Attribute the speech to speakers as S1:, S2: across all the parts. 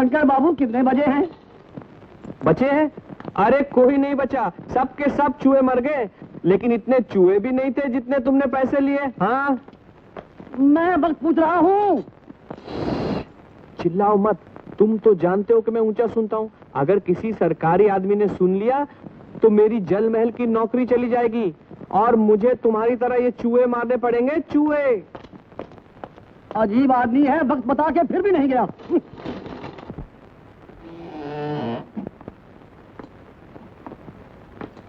S1: शंकर बाबू कितने बजे हैं?
S2: बचे हैं? अरे कोई नहीं बचा, सब के सब चूहे मर गए। लेकिन इतने चूहे भी नहीं थे जितने तुमने पैसे लिए। हाँ,
S1: मैं बस पूछ रहा हूँ।
S2: चिल्लाओ मत, तुम तो जानते हो कि मैं ऊंचा सुनता हूँ। अगर किसी सरकारी आदमी ने सुन लिया तो मेरी जल महल की नौकरी चली जाएगी और मुझे तुम्हारी तरह ये चूहे मारने पड़ेंगे, चूहे।
S1: अजीब आदमी है, वक्त बता के फिर भी नहीं गया।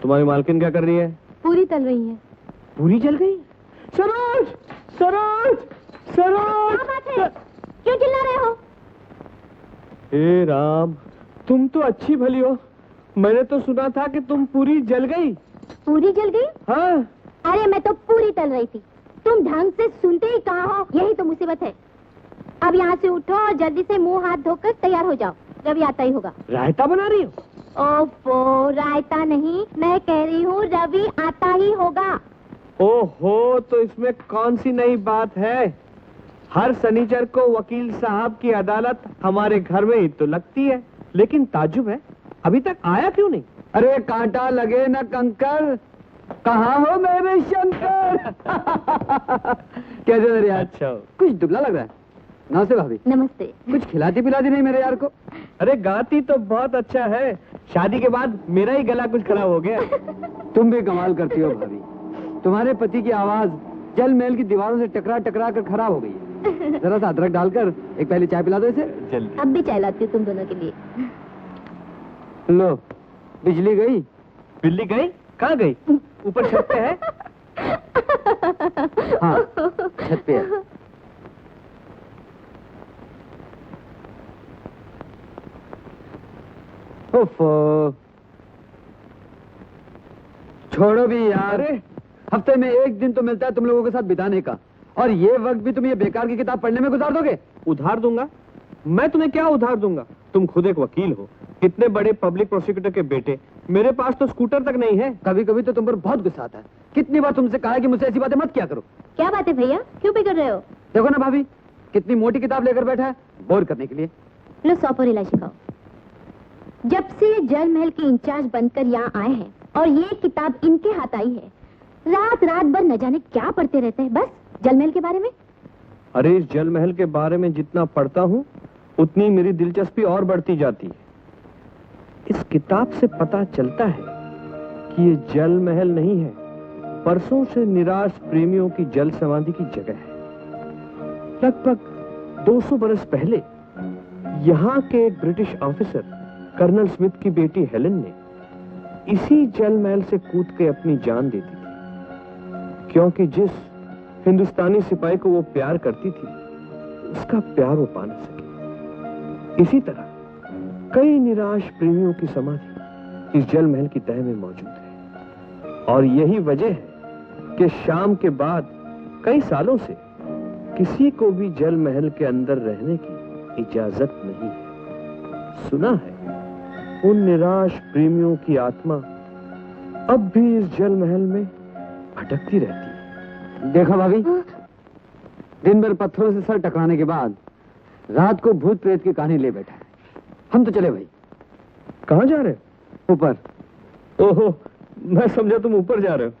S2: तुम्हारी मालकिन क्या कर रही है?
S3: पूरी तल रही है।
S2: पूरी जल गई? सरोज, सरोज, सरोज!
S3: क्या बात है? क्यों चिल्ला रहे हो?
S2: हे राम, तुम तो अच्छी भली हो। मैंने तो सुना था कि तुम पूरी जल गई।
S3: पूरी जल गई?
S2: हाँ।
S3: अरे मैं तो पूरी तल रही थी, तुम ढंग से सुनते ही कहाँ हो, यही तो मुसीबत है। अब यहाँ से उठो और जल्दी से मुंह हाथ धोकर तैयार हो जाओ, रवि आता ही होगा।
S2: रायता बना रही हो?
S3: ओफो, रायता नहीं, मैं कह रही हूँ रवि आता ही होगा।
S2: ओहो, तो इसमें कौन सी नई बात है? हर शनिचर को वकील साहब की अदालत हमारे घर में ही तो लगती है, लेकिन ताज्जुब है अभी तक आया क्यों नहीं?
S1: अरे कांटा लगे न कंकर, कहाँ हो मेरे शंकर? कैसे मेरे यार?
S2: अच्छा,
S1: कुछ दुबला लग रहा है। नमस्ते भाभी।
S3: नमस्ते।
S1: कुछ खिलाती पिलाती नहीं मेरे यार को?
S2: अरे गाती तो बहुत अच्छा है, शादी के बाद मेरा ही गला कुछ खराब हो गया।
S1: तुम भी कमाल करती हो भाभी, तुम्हारे पति की आवाज जल महल की दीवारों से टकरा टकरा कर खराब हो गई है। जरा सा अदरक डालकर एक पहले चाय पिला दो इसे।
S2: जल्दी।
S3: अब भी चाय लाती हूँ तुम दोनों के लिए।
S1: लो, बिजली गई?
S2: बिल्ली गई? कहाँ गई? ऊपर छत पे है?
S1: हाँ, छत पे है। उफ़, छोड़ो भी यार। हफ्ते में एक दिन तो मिलता है तुम लोगों के साथ बिताने का, और ये वक्त भी तुम ये बेकार की किताब पढ़ने में गुजार दोगे?
S2: उधार दूंगा? मैं तुम्हें क्या उधार दूंगा? तुम खुद एक वकील हो, इतने बड़े पब्लिक प्रोसिक्यूटर के बेटे, मेरे पास तो स्कूटर तक नहीं है।
S1: कभी कभी तो तुम पर बहुत गुस्सा आता है। कितनी बार तुमसे कहा है कि मुझसे ऐसी बातें मत किया करो।
S3: क्या बात है भैया, क्यों बिगड़ रहे हो?
S1: देखो ना भाभी, कितनी मोटी किताब लेकर बैठा है, बोर करने के लिए।
S3: लो सौंफ और इलायची खाओ। जब से जल महल के इंचार्ज बनकर यहाँ आए हैं और ये किताब इनके हाथ आई है, रात रात भर न जाने क्या पढ़ते रहते हैं, बस जल महल के बारे में।
S2: अरे इस जल महल के बारे में जितना पढ़ता हूँ उतनी मेरी दिलचस्पी और बढ़ती जाती है। इस किताब से पता चलता है कि ये जल महल नहीं है, बरसों से निराश प्रेमियों की जल समाधि की जगह है। लगभग 200 बरस पहले यहाँ के एक ब्रिटिश ऑफिसर कर्नल स्मिथ की बेटी हेलेन ने इसी जल महल से कूद के अपनी जान दे दी थी, क्योंकि जिस हिंदुस्तानी सिपाही को वो प्यार करती थी उसका प्यार वो पा न सकी। इसी तरह कई निराश प्रेमियों की समाधि इस जल महल की तह में मौजूद है, और यही वजह है कि शाम के बाद कई सालों से किसी को भी जल महल के अंदर रहने की इजाजत नहीं है। सुना है उन निराश प्रेमियों की आत्मा अब भी इस जल महल में भटकती रहती है।
S1: देखा भाभी, दिन भर पत्थरों से सर टकराने के बाद रात को भूत प्रेत की कहानी ले बैठा है। हम तो चले भाई।
S2: कहाँ जा रहे हो?
S1: ऊपर।
S2: ओहो, मैं समझा तुम ऊपर जा रहे हो।